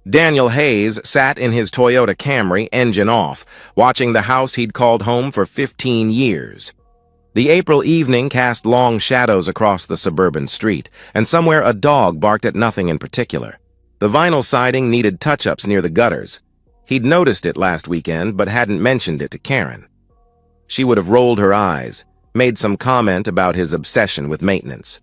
Daniel Hayes sat in his Toyota Camry, engine off, watching the house he'd called home for 15 years. The April evening cast long shadows across the suburban street, and somewhere a dog barked at nothing in particular. The vinyl siding needed touch-ups near the gutters. He'd noticed it last weekend, but hadn't mentioned it to Karen. She would have rolled her eyes, made some comment about his obsession with maintenance.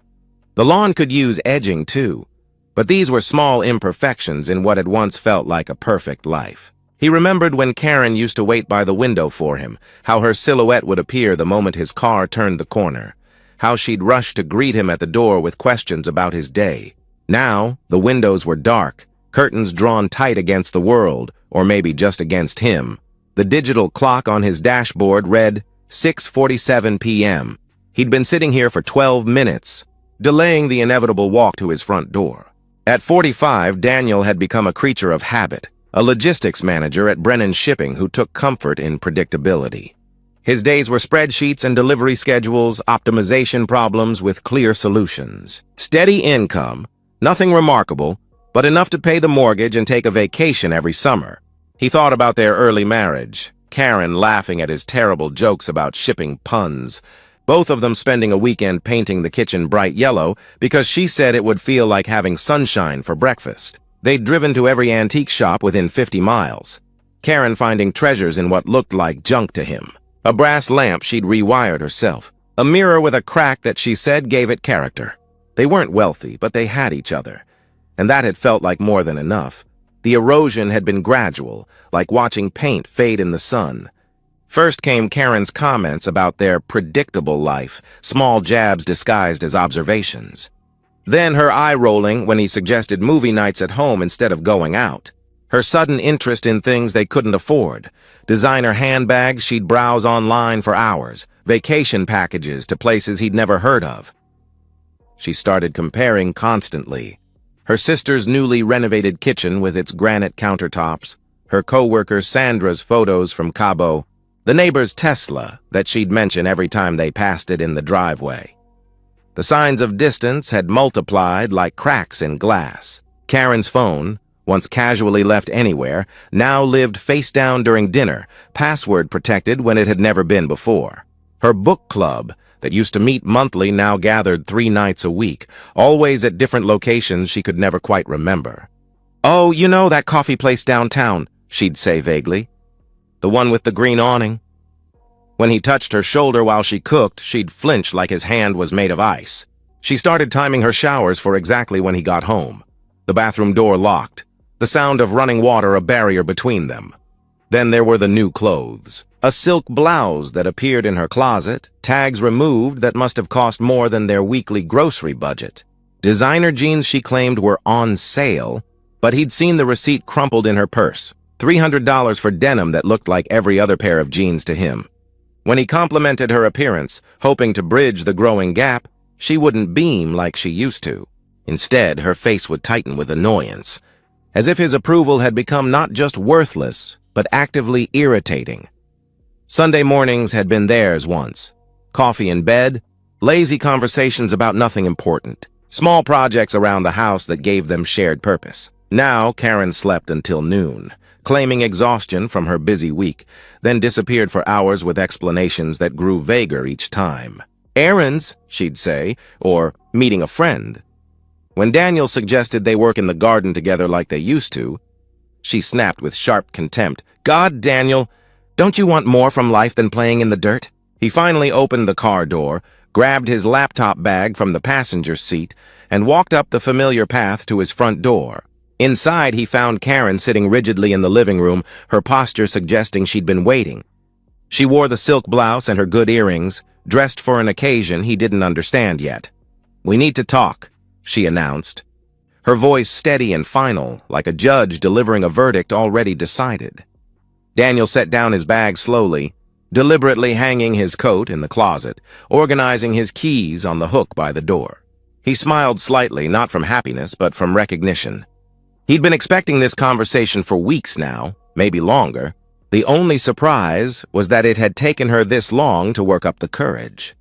The lawn could use edging, too, but these were small imperfections in what had once felt like a perfect life. He remembered when Karen used to wait by the window for him, how her silhouette would appear the moment his car turned the corner, how she'd rush to greet him at the door with questions about his day. Now, the windows were dark, curtains drawn tight against the world, or maybe just against him. The digital clock on his dashboard read 6:47 p.m. He'd been sitting here for 12 minutes, delaying the inevitable walk to his front door. At 45, Daniel had become a creature of habit, a logistics manager at Brennan Shipping who took comfort in predictability. His days were spreadsheets and delivery schedules, optimization problems with clear solutions. Steady income, nothing remarkable, but enough to pay the mortgage and take a vacation every summer. He thought about their early marriage, Karen laughing at his terrible jokes about shipping puns, both of them spending a weekend painting the kitchen bright yellow because she said it would feel like having sunshine for breakfast. They'd driven to every antique shop within 50 miles, Karen finding treasures in what looked like junk to him. A brass lamp she'd rewired herself, a mirror with a crack that she said gave it character. They weren't wealthy, but they had each other, and that had felt like more than enough. The erosion had been gradual, like watching paint fade in the sun. First came Karen's comments about their predictable life, small jabs disguised as observations. Then her eye-rolling when he suggested movie nights at home instead of going out. Her sudden interest in things they couldn't afford. Designer handbags she'd browse online for hours, vacation packages to places he'd never heard of. She started comparing constantly. Her sister's newly renovated kitchen with its granite countertops, her co-worker Sandra's photos from Cabo, the neighbor's Tesla that she'd mention every time they passed it in the driveway. The signs of distance had multiplied like cracks in glass. Karen's phone, once casually left anywhere, now lived face down during dinner, password protected when it had never been before. Her book club, that used to meet monthly, now gathered 3 nights a week, always at different locations she could never quite remember. "Oh, you know that coffee place downtown," she'd say vaguely. "The one with the green awning." When he touched her shoulder while she cooked, she'd flinch like his hand was made of ice. She started timing her showers for exactly when he got home. The bathroom door locked, the sound of running water a barrier between them. Then there were the new clothes. A silk blouse that appeared in her closet, tags removed that must have cost more than their weekly grocery budget. Designer jeans she claimed were on sale, but he'd seen the receipt crumpled in her purse. $300 for denim that looked like every other pair of jeans to him. When he complimented her appearance, hoping to bridge the growing gap, she wouldn't beam like she used to. Instead, her face would tighten with annoyance, as if his approval had become not just worthless, but actively irritating. Sunday mornings had been theirs once. Coffee in bed, lazy conversations about nothing important, small projects around the house that gave them shared purpose. Now, Karen slept until noon, claiming exhaustion from her busy week, then disappeared for hours with explanations that grew vaguer each time. Errands, she'd say, or meeting a friend. When Daniel suggested they work in the garden together like they used to, she snapped with sharp contempt. "God, Daniel, don't you want more from life than playing in the dirt?" He finally opened the car door, grabbed his laptop bag from the passenger seat, and walked up the familiar path to his front door. Inside, he found Karen sitting rigidly in the living room, her posture suggesting she'd been waiting. She wore the silk blouse and her good earrings, dressed for an occasion he didn't understand yet. "We need to talk," she announced, her voice steady and final, like a judge delivering a verdict already decided. Daniel set down his bag slowly, deliberately hanging his coat in the closet, organizing his keys on the hook by the door. He smiled slightly, not from happiness, but from recognition. He'd been expecting this conversation for weeks now, maybe longer. The only surprise was that it had taken her this long to work up the courage.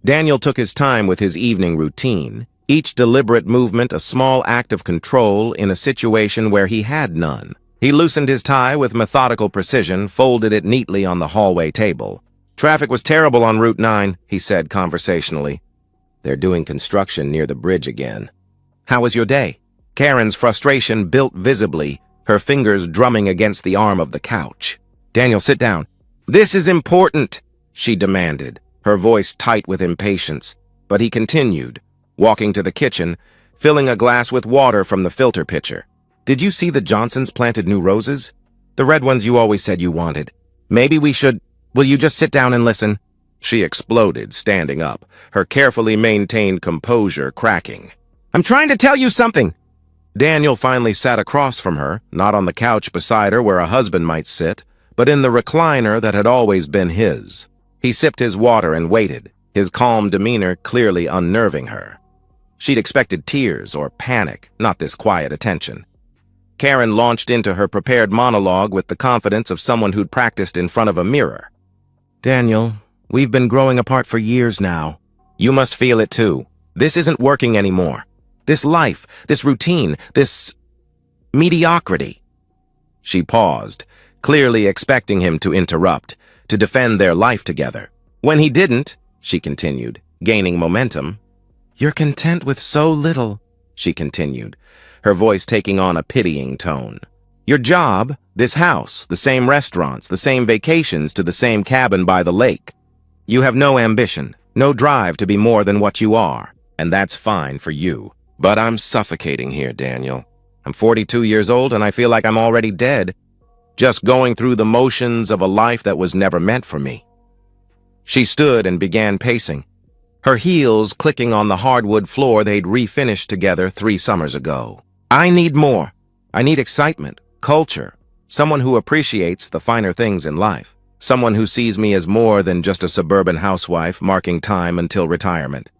Daniel took his time with his evening routine. Each deliberate movement a small act of control in a situation where he had none. He loosened his tie with methodical precision, folded it neatly on the hallway table. "Traffic was terrible on Route 9, he said conversationally. "They're doing construction near the bridge again." "How was your day?" Karen's frustration built visibly, her fingers drumming against the arm of the couch. "Daniel, sit down." "This is important," she demanded, her voice tight with impatience. But he continued, walking to the kitchen, filling a glass with water from the filter pitcher. "Did you see the Johnsons planted new roses? The red ones you always said you wanted. Maybe we should... Will you just sit down and listen?" She exploded, standing up, her carefully maintained composure cracking. "I'm trying to tell you something!" Daniel finally sat across from her, not on the couch beside her where a husband might sit, but in the recliner that had always been his. He sipped his water and waited, his calm demeanor clearly unnerving her. She'd expected tears or panic, not this quiet attention. Karen launched into her prepared monologue with the confidence of someone who'd practiced in front of a mirror. "Daniel, we've been growing apart for years now. You must feel it too. This isn't working anymore. This life, this routine, this mediocrity." She paused, clearly expecting him to interrupt, to defend their life together. When he didn't, she continued, gaining momentum. "You're content with so little," she continued, her voice taking on a pitying tone. "Your job, this house, the same restaurants, the same vacations to the same cabin by the lake. You have no ambition, no drive to be more than what you are, and that's fine for you. But I'm suffocating here, Daniel. I'm 42 years old and I feel like I'm already dead, just going through the motions of a life that was never meant for me." She stood and began pacing, her heels clicking on the hardwood floor they'd refinished together 3 summers ago. "I need more. I need excitement, culture, someone who appreciates the finer things in life, someone who sees me as more than just a suburban housewife marking time until retirement."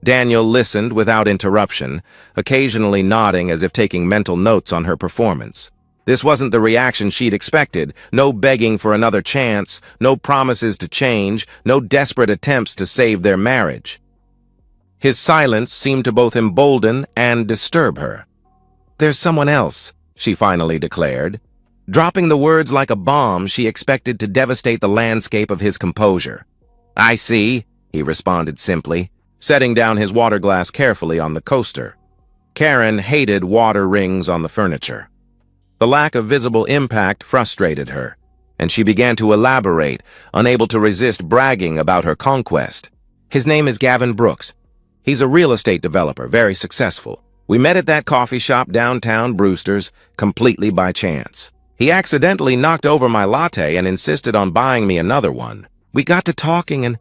Daniel listened without interruption, occasionally nodding as if taking mental notes on her performance. This wasn't the reaction she'd expected, no begging for another chance, no promises to change, no desperate attempts to save their marriage. His silence seemed to both embolden and disturb her. "There's someone else," she finally declared. Dropping the words like a bomb, she expected to devastate the landscape of his composure. "I see," he responded simply, setting down his water glass carefully on the coaster. Karen hated water rings on the furniture. The lack of visible impact frustrated her, and she began to elaborate, unable to resist bragging about her conquest. "His name is Gavin Brooks. He's a real estate developer, very successful. We met at that coffee shop downtown Brewster's, completely by chance. He accidentally knocked over my latte and insisted on buying me another one. We got to talking and..."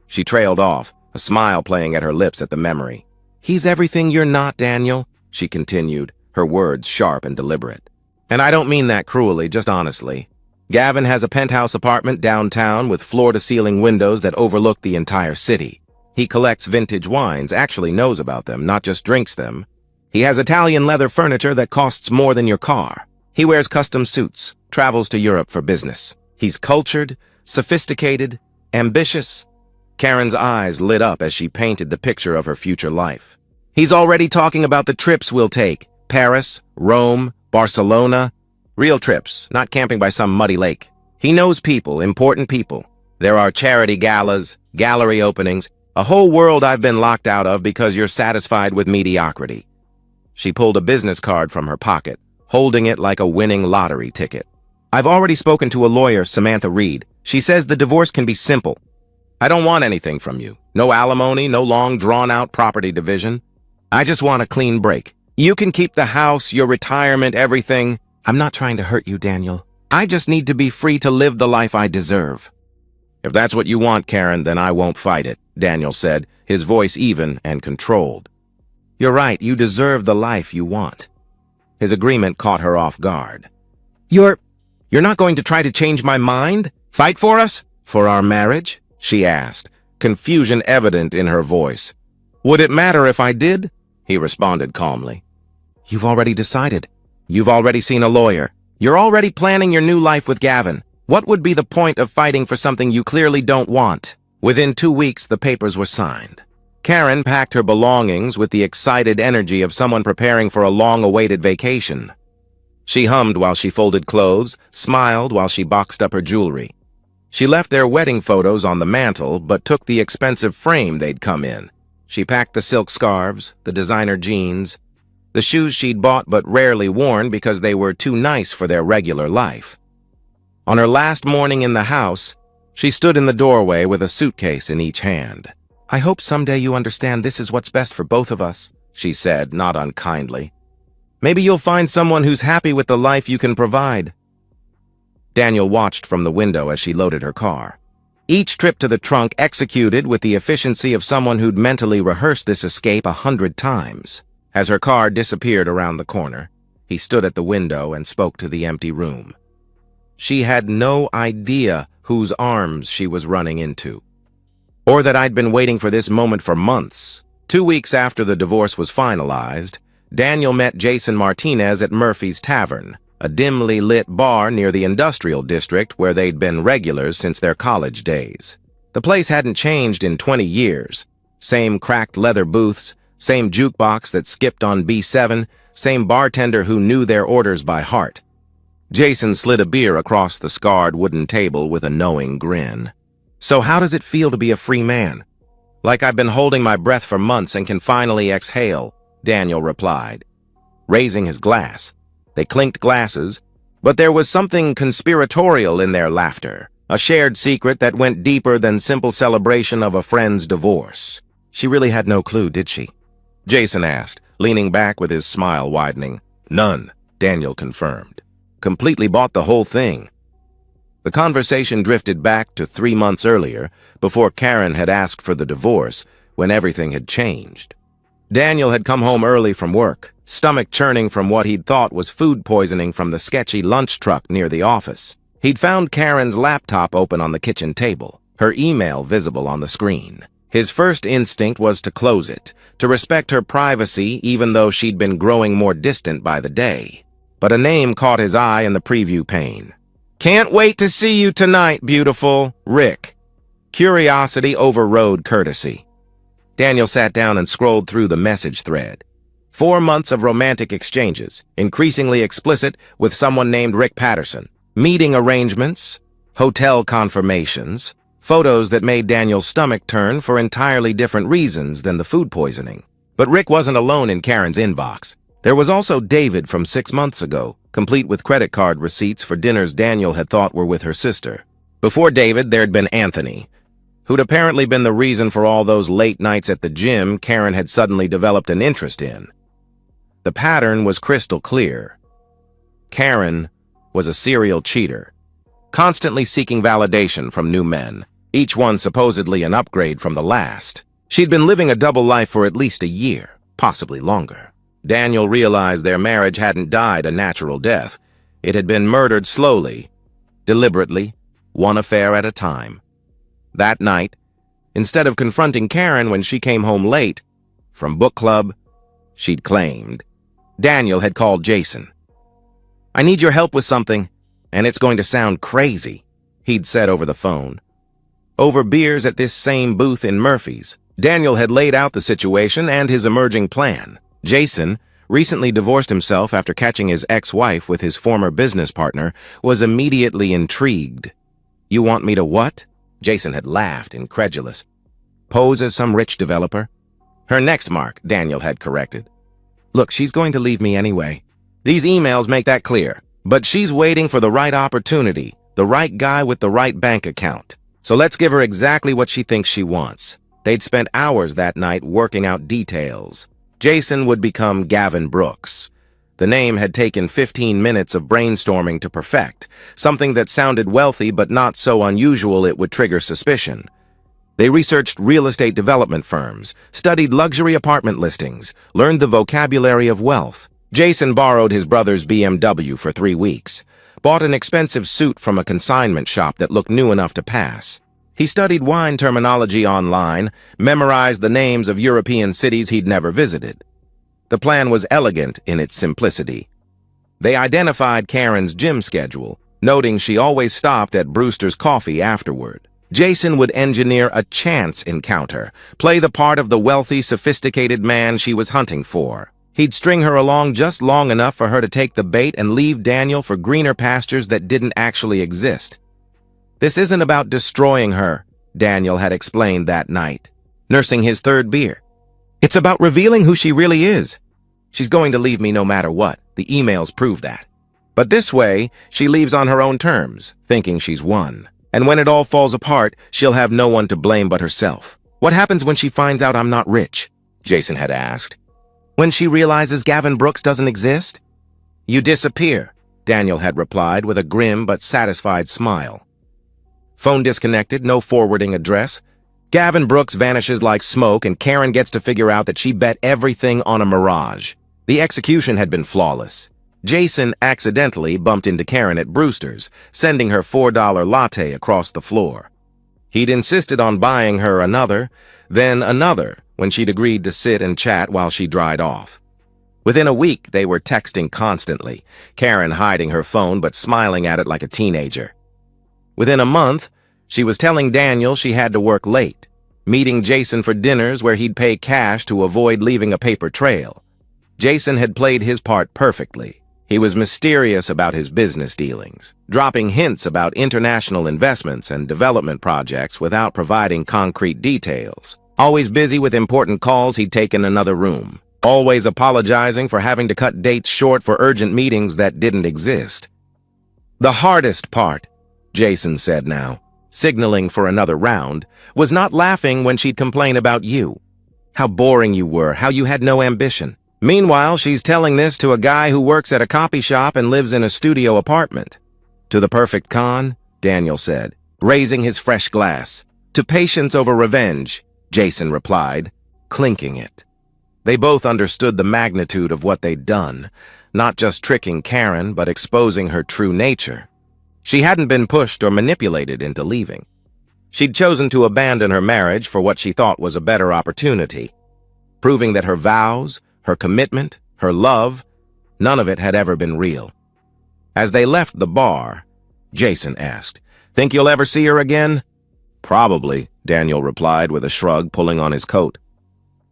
She trailed off, a smile playing at her lips at the memory. "He's everything you're not, Daniel," she continued, her words sharp and deliberate. "And I don't mean that cruelly, just honestly. Gavin has a penthouse apartment downtown with floor-to-ceiling windows that overlook the entire city. He collects vintage wines, actually knows about them, not just drinks them. He has Italian leather furniture that costs more than your car. He wears custom suits, travels to Europe for business. He's cultured, sophisticated, ambitious." Karen's eyes lit up as she painted the picture of her future life. "He's already talking about the trips we'll take. Paris, Rome, Barcelona. Real trips, not camping by some muddy lake. He knows people, important people. There are charity galas, gallery openings, a whole world I've been locked out of because you're satisfied with mediocrity." She pulled a business card from her pocket, holding it like a winning lottery ticket. "I've already spoken to a lawyer, Samantha Reed. She says the divorce can be simple. I don't want anything from you. No alimony, no long drawn-out property division. I just want a clean break. You can keep the house, your retirement, everything. I'm not trying to hurt you, Daniel. I just need to be free to live the life I deserve." "If that's what you want, Karen, then I won't fight it," Daniel said, his voice even and controlled. "You're right, you deserve the life you want." His agreement caught her off guard. You're not going to try to change my mind? Fight for us? For our marriage?" she asked, confusion evident in her voice. "Would it matter if I did?" he responded calmly. "You've already decided. You've already seen a lawyer. You're already planning your new life with Gavin. What would be the point of fighting for something you clearly don't want?" Within 2 weeks, the papers were signed. Karen packed her belongings with the excited energy of someone preparing for a long-awaited vacation. She hummed while she folded clothes, smiled while she boxed up her jewelry. She left their wedding photos on the mantel, but took the expensive frame they'd come in. She packed the silk scarves, the designer jeans, the shoes she'd bought but rarely worn because they were too nice for their regular life. On her last morning in the house, she stood in the doorway with a suitcase in each hand. "I hope someday you understand this is what's best for both of us," she said, not unkindly. "Maybe you'll find someone who's happy with the life you can provide." Daniel watched from the window as she loaded her car. Each trip to the trunk executed with the efficiency of someone who'd mentally rehearsed this escape 100 times. As her car disappeared around the corner, he stood at the window and spoke to the empty room. She had no idea whose arms she was running into, or that I'd been waiting for this moment for months. 2 weeks after the divorce was finalized, Daniel met Jason Martinez at Murphy's Tavern, a dimly lit bar near the industrial district where they'd been regulars since their college days. The place hadn't changed in 20 years. Same cracked leather booths, same jukebox that skipped on B7, same bartender who knew their orders by heart. Jason slid a beer across the scarred wooden table with a knowing grin. "So how does it feel to be a free man?" "Like I've been holding my breath for months and can finally exhale," Daniel replied, raising his glass. They clinked glasses, but there was something conspiratorial in their laughter, a shared secret that went deeper than simple celebration of a friend's divorce. "She really had no clue, did she?" Jason asked, leaning back with his smile widening. "None," Daniel confirmed. "Completely bought the whole thing." The conversation drifted back to 3 months earlier, before Karen had asked for the divorce, when everything had changed. Daniel had come home early from work, stomach churning from what he'd thought was food poisoning from the sketchy lunch truck near the office. He'd found Karen's laptop open on the kitchen table, her email visible on the screen. His first instinct was to close it, to respect her privacy even though she'd been growing more distant by the day. But a name caught his eye in the preview pane. "Can't wait to see you tonight, beautiful. Rick." Curiosity overrode courtesy. Daniel sat down and scrolled through the message thread. 4 months of romantic exchanges, increasingly explicit with someone named Rick Patterson. Meeting arrangements, hotel confirmations, photos that made Daniel's stomach turn for entirely different reasons than the food poisoning. But Rick wasn't alone in Karen's inbox. There was also David from 6 months ago, complete with credit card receipts for dinners Daniel had thought were with her sister. Before David, there'd been Anthony, who'd apparently been the reason for all those late nights at the gym Karen had suddenly developed an interest in. The pattern was crystal clear. Karen was a serial cheater, constantly seeking validation from new men, each one supposedly an upgrade from the last. She'd been living a double life for at least a year, possibly longer. Daniel realized their marriage hadn't died a natural death. It had been murdered slowly, deliberately, one affair at a time. That night, instead of confronting Karen when she came home late from book club, she'd claimed, Daniel had called Jason. "I need your help with something, and it's going to sound crazy," he'd said over the phone. Over beers at this same booth in Murphy's, Daniel had laid out the situation and his emerging plan. Jason, recently divorced himself after catching his ex-wife with his former business partner, was immediately intrigued. "You want me to what?" Jason had laughed, incredulous. "Pose as some rich developer?" "Her next mark," Daniel had corrected. "Look, she's going to leave me anyway. These emails make that clear. But she's waiting for the right opportunity, the right guy with the right bank account. So let's give her exactly what she thinks she wants." They'd spent hours that night working out details. Jason would become Gavin Brooks. The name had taken 15 minutes of brainstorming to perfect, something that sounded wealthy but not so unusual it would trigger suspicion. They researched real estate development firms, studied luxury apartment listings, learned the vocabulary of wealth. Jason borrowed his brother's BMW for 3 weeks, bought an expensive suit from a consignment shop that looked new enough to pass. He studied wine terminology online, memorized the names of European cities he'd never visited. The plan was elegant in its simplicity. They identified Karen's gym schedule, noting she always stopped at Brewster's Coffee afterward. Jason would engineer a chance encounter, play the part of the wealthy, sophisticated man she was hunting for. He'd string her along just long enough for her to take the bait and leave Daniel for greener pastures that didn't actually exist. "This isn't about destroying her," Daniel had explained that night, nursing his third beer. "It's about revealing who she really is. She's going to leave me no matter what. The emails prove that. But this way, she leaves on her own terms, thinking she's won. And when it all falls apart, she'll have no one to blame but herself." "What happens when she finds out I'm not rich?" Jason had asked. "When she realizes Gavin Brooks doesn't exist?" "You disappear," Daniel had replied with a grim but satisfied smile. Phone disconnected, no forwarding address. Gavin Brooks vanishes like smoke, and Karen gets to figure out that she bet everything on a mirage. The execution had been flawless. Jason accidentally bumped into Karen at Brewster's, sending her $4 latte across the floor. He'd insisted on buying her another, then another, when she'd agreed to sit and chat while she dried off. Within a week, they were texting constantly, Karen hiding her phone but smiling at it like a teenager. Within a month, she was telling Daniel she had to work late, meeting Jason for dinners where he'd pay cash to avoid leaving a paper trail. Jason had played his part perfectly. He was mysterious about his business dealings, dropping hints about international investments and development projects without providing concrete details. Always busy with important calls, he'd taken another room. Always apologizing for having to cut dates short for urgent meetings that didn't exist. "The hardest part," Jason said now, signaling for another round, "was not laughing when she'd complain about you. How boring you were, how you had no ambition. Meanwhile, she's telling this to a guy who works at a copy shop and lives in a studio apartment." "To the perfect con," Daniel said, raising his fresh glass. "To patience over revenge," Jason replied, clinking it. They both understood the magnitude of what they'd done, not just tricking Karen, but exposing her true nature. She hadn't been pushed or manipulated into leaving. She'd chosen to abandon her marriage for what she thought was a better opportunity, proving that her vows, her commitment, her love, none of it had ever been real. As they left the bar, Jason asked, "Think you'll ever see her again?" "Probably," Daniel replied with a shrug, pulling on his coat.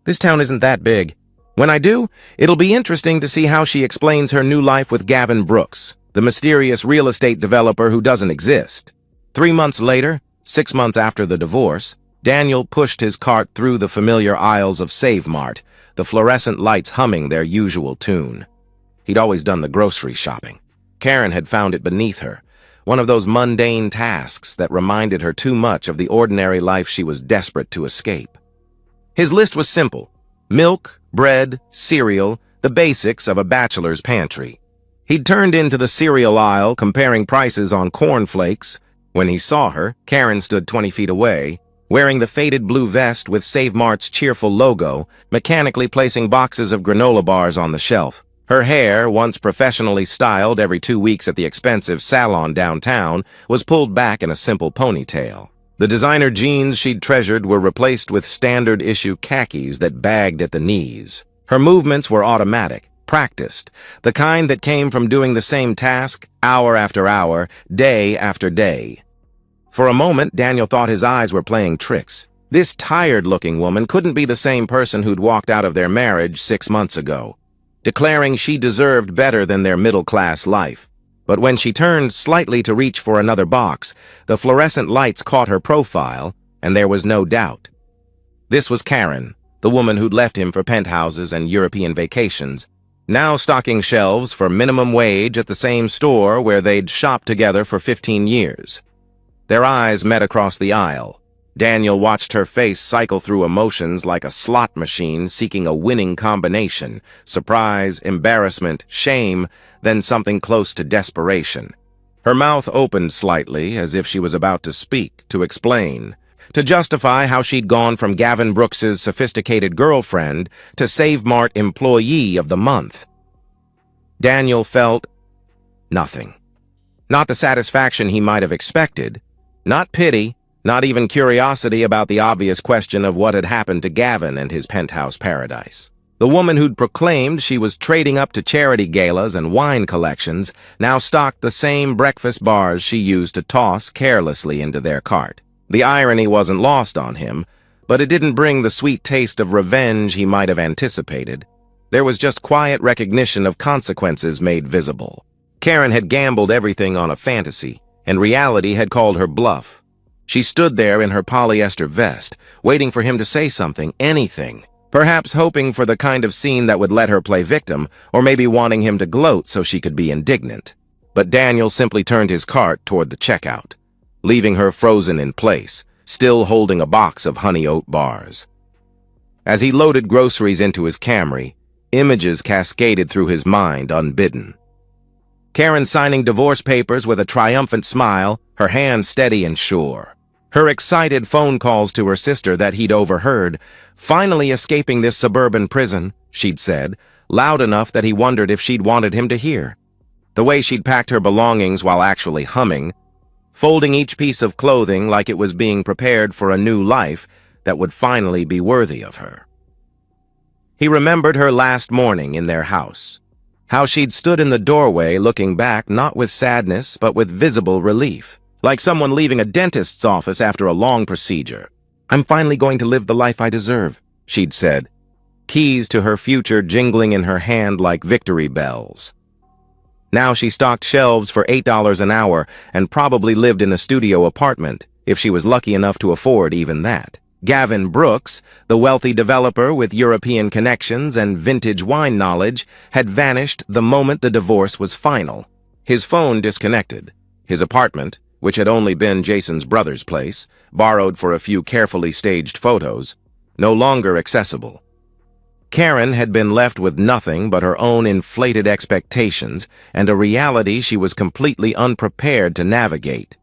"This town isn't that big. When I do, it'll be interesting to see how she explains her new life with Gavin Brooks, the mysterious real estate developer who doesn't exist." 3 months later, 6 months after the divorce, Daniel pushed his cart through the familiar aisles of Save Mart, the fluorescent lights humming their usual tune. He'd always done the grocery shopping. Karen had found it beneath her, one of those mundane tasks that reminded her too much of the ordinary life she was desperate to escape. His list was simple: milk, bread, cereal, the basics of a bachelor's pantry. He'd turned into the cereal aisle comparing prices on cornflakes. When he saw her, Karen stood 20 feet away, wearing the faded blue vest with Save Mart's cheerful logo, mechanically placing boxes of granola bars on the shelf. Her hair, once professionally styled every 2 weeks at the expensive salon downtown, was pulled back in a simple ponytail. The designer jeans she'd treasured were replaced with standard-issue khakis that bagged at the knees. Her movements were automatic, practiced, the kind that came from doing the same task, hour after hour, day after day. For a moment, Daniel thought his eyes were playing tricks. This tired-looking woman couldn't be the same person who'd walked out of their marriage 6 months ago, declaring she deserved better than their middle-class life. But when she turned slightly to reach for another box, the fluorescent lights caught her profile, and there was no doubt. This was Karen, the woman who'd left him for penthouses and European vacations, now stocking shelves for minimum wage at the same store where they'd shopped together for 15 years. Their eyes met across the aisle. Daniel watched her face cycle through emotions like a slot machine seeking a winning combination: surprise, embarrassment, shame, then something close to desperation. Her mouth opened slightly, as if she was about to speak, to explain, to justify how she'd gone from Gavin Brooks's sophisticated girlfriend to Save Mart Employee of the Month. Daniel felt nothing. Not the satisfaction he might have expected. Not pity, not even curiosity about the obvious question of what had happened to Gavin and his penthouse paradise. The woman who'd proclaimed she was trading up to charity galas and wine collections now stocked the same breakfast bars she used to toss carelessly into their cart. The irony wasn't lost on him, but it didn't bring the sweet taste of revenge he might have anticipated. There was just quiet recognition of consequences made visible. Karen had gambled everything on a fantasy, and reality had called her bluff. She stood there in her polyester vest, waiting for him to say something, anything. Perhaps hoping for the kind of scene that would let her play victim, or maybe wanting him to gloat so she could be indignant. But Daniel simply turned his cart toward the checkout, leaving her frozen in place, still holding a box of honey oat bars. As he loaded groceries into his Camry, images cascaded through his mind unbidden. Karen signing divorce papers with a triumphant smile, her hand steady and sure. Her excited phone calls to her sister that he'd overheard, finally escaping this suburban prison, she'd said, loud enough that he wondered if she'd wanted him to hear. The way she'd packed her belongings while actually humming, folding each piece of clothing like it was being prepared for a new life that would finally be worthy of her. He remembered her last morning in their house, how she'd stood in the doorway looking back not with sadness but with visible relief, like someone leaving a dentist's office after a long procedure. "I'm finally going to live the life I deserve," she'd said, keys to her future jingling in her hand like victory bells. Now she stocked shelves for $8 an hour and probably lived in a studio apartment, if she was lucky enough to afford even that. Gavin Brooks, the wealthy developer with European connections and vintage wine knowledge, had vanished the moment the divorce was final. His phone disconnected. His apartment, which had only been Jason's brother's place, borrowed for a few carefully staged photos, no longer accessible. Karen had been left with nothing but her own inflated expectations and a reality she was completely unprepared to navigate.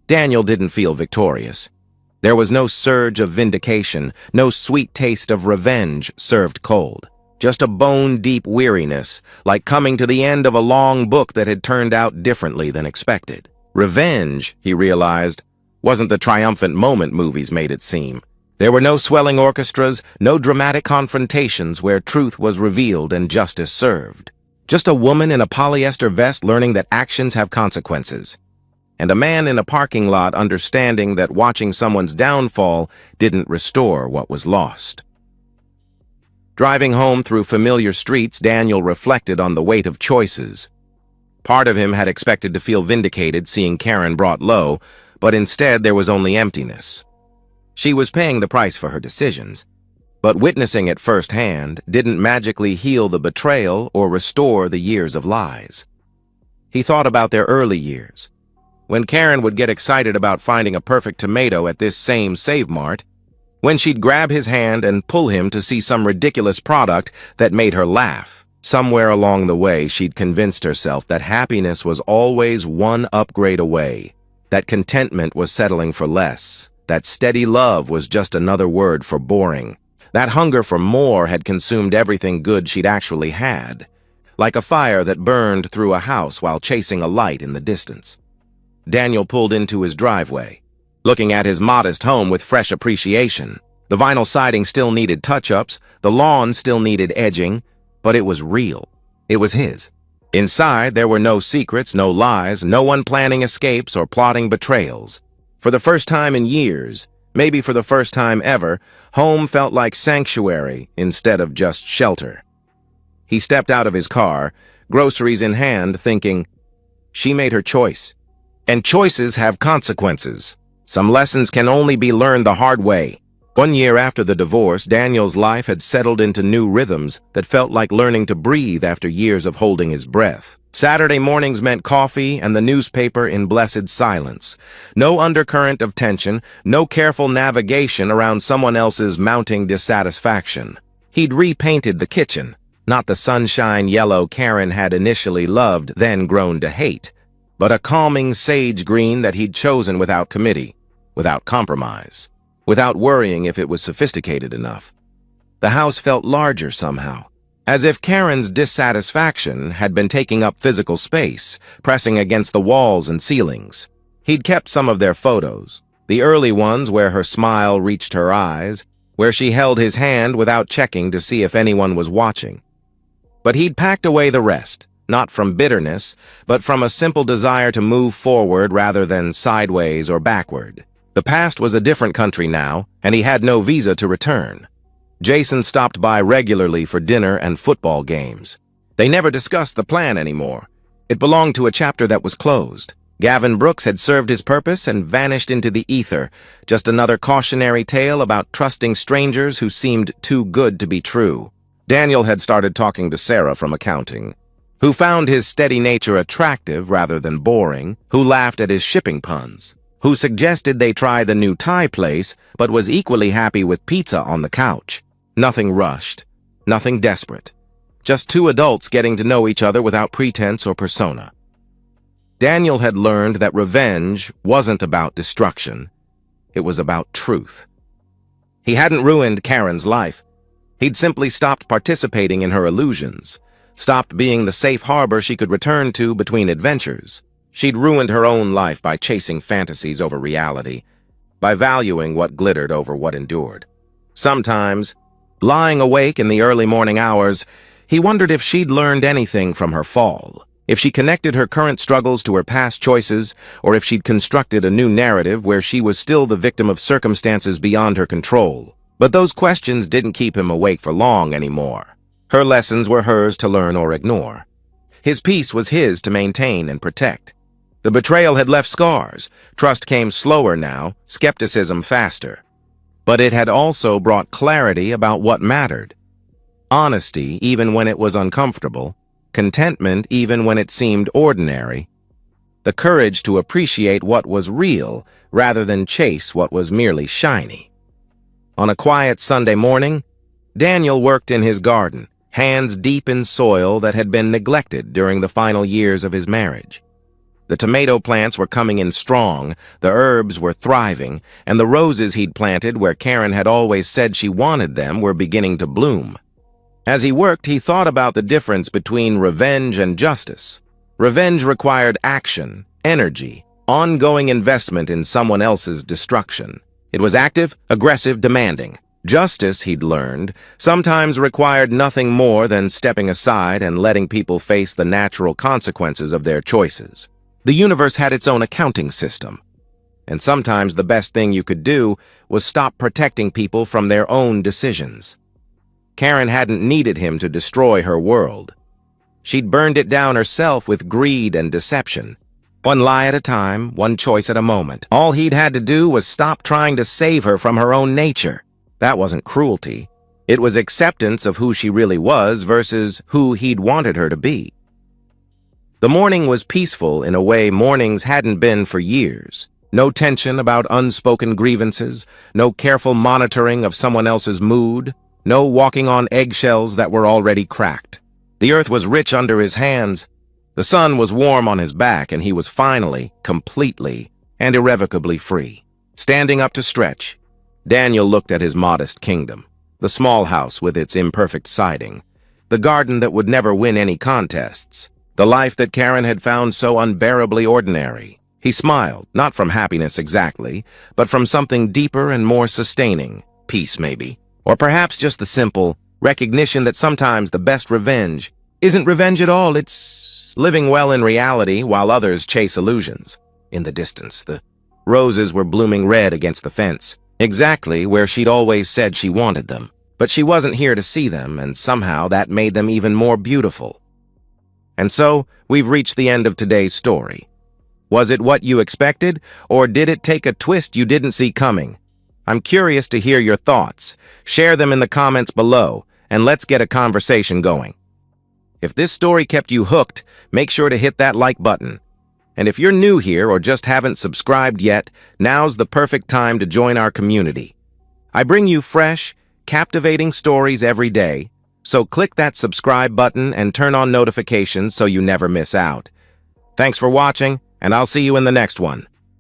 Daniel didn't feel victorious. There was no surge of vindication, no sweet taste of revenge served cold. Just a bone-deep weariness, like coming to the end of a long book that had turned out differently than expected. Revenge, he realized, wasn't the triumphant moment movies made it seem. There were no swelling orchestras, no dramatic confrontations where truth was revealed and justice served. Just a woman in a polyester vest learning that actions have consequences. And a man in a parking lot understanding that watching someone's downfall didn't restore what was lost. Driving home through familiar streets, Daniel reflected on the weight of choices. Part of him had expected to feel vindicated seeing Karen brought low, but instead there was only emptiness. She was paying the price for her decisions, but witnessing it firsthand didn't magically heal the betrayal or restore the years of lies. He thought about their early years, when Karen would get excited about finding a perfect tomato at this same Save Mart, when she'd grab his hand and pull him to see some ridiculous product that made her laugh. Somewhere along the way, she'd convinced herself that happiness was always one upgrade away, that contentment was settling for less, that steady love was just another word for boring. That hunger for more had consumed everything good she'd actually had, like a fire that burned through a house while chasing a light in the distance. Daniel pulled into his driveway, looking at his modest home with fresh appreciation. The vinyl siding still needed touch-ups, the lawn still needed edging, but it was real. It was his. Inside, there were no secrets, no lies, no one planning escapes or plotting betrayals. For the first time in years, maybe for the first time ever, home felt like sanctuary instead of just shelter. He stepped out of his car, groceries in hand, thinking, she made her choice. And choices have consequences. Some lessons can only be learned the hard way. 1 year after the divorce, Daniel's life had settled into new rhythms that felt like learning to breathe after years of holding his breath. Saturday mornings meant coffee and the newspaper in blessed silence. No undercurrent of tension, no careful navigation around someone else's mounting dissatisfaction. He'd repainted the kitchen, not the sunshine yellow Karen had initially loved, then grown to hate, but a calming sage green that he'd chosen without committee, without compromise, without worrying if it was sophisticated enough. The house felt larger somehow, as if Karen's dissatisfaction had been taking up physical space, pressing against the walls and ceilings. He'd kept some of their photos, the early ones where her smile reached her eyes, where she held his hand without checking to see if anyone was watching. But he'd packed away the rest, not from bitterness, but from a simple desire to move forward rather than sideways or backward. The past was a different country now, and he had no visa to return. Jason stopped by regularly for dinner and football games. They never discussed the plan anymore. It belonged to a chapter that was closed. Gavin Brooks had served his purpose and vanished into the ether, just another cautionary tale about trusting strangers who seemed too good to be true. Daniel had started talking to Sarah from accounting, who found his steady nature attractive rather than boring, who laughed at his shipping puns, who suggested they try the new Thai place but was equally happy with pizza on the couch. Nothing rushed, nothing desperate. Just two adults getting to know each other without pretense or persona. Daniel had learned that revenge wasn't about destruction. It was about truth. He hadn't ruined Karen's life. He'd simply stopped participating in her illusions, stopped being the safe harbor she could return to between adventures. She'd ruined her own life by chasing fantasies over reality, by valuing what glittered over what endured. Sometimes, lying awake in the early morning hours, he wondered if she'd learned anything from her fall, if she connected her current struggles to her past choices, or if she'd constructed a new narrative where she was still the victim of circumstances beyond her control. But those questions didn't keep him awake for long anymore. Her lessons were hers to learn or ignore. His peace was his to maintain and protect. The betrayal had left scars. Trust came slower now, skepticism faster. But it had also brought clarity about what mattered. Honesty, even when it was uncomfortable. Contentment, even when it seemed ordinary. The courage to appreciate what was real, rather than chase what was merely shiny. On a quiet Sunday morning, Daniel worked in his garden, hands deep in soil that had been neglected during the final years of his marriage. The tomato plants were coming in strong, the herbs were thriving, and the roses he'd planted where Karen had always said she wanted them were beginning to bloom. As he worked, he thought about the difference between revenge and justice. Revenge required action, energy, ongoing investment in someone else's destruction. It was active, aggressive, demanding. Justice, he'd learned, sometimes required nothing more than stepping aside and letting people face the natural consequences of their choices. The universe had its own accounting system, and sometimes the best thing you could do was stop protecting people from their own decisions. Karen hadn't needed him to destroy her world. She'd burned it down herself with greed and deception. One lie at a time, one choice at a moment. All he'd had to do was stop trying to save her from her own nature. That wasn't cruelty. It was acceptance of who she really was versus who he'd wanted her to be. The morning was peaceful in a way mornings hadn't been for years. No tension about unspoken grievances, no careful monitoring of someone else's mood, no walking on eggshells that were already cracked. The earth was rich under his hands. The sun was warm on his back, and he was finally, completely, and irrevocably free. Standing up to stretch, Daniel looked at his modest kingdom, the small house with its imperfect siding, the garden that would never win any contests, the life that Karen had found so unbearably ordinary. He smiled, not from happiness exactly, but from something deeper and more sustaining, peace maybe. Or perhaps just the simple recognition that sometimes the best revenge isn't revenge at all, it's living well in reality while others chase illusions. In the distance, the roses were blooming red against the fence, exactly where she'd always said she wanted them. But she wasn't here to see them, and somehow that made them even more beautiful. And so, we've reached the end of today's story. Was it what you expected, or did it take a twist you didn't see coming? I'm curious to hear your thoughts. Share them in the comments below, and let's get a conversation going. If this story kept you hooked, make sure to hit that like button. And if you're new here or just haven't subscribed yet, now's the perfect time to join our community. I bring you fresh, captivating stories every day, so click that subscribe button and turn on notifications so you never miss out. Thanks for watching, and I'll see you in the next one.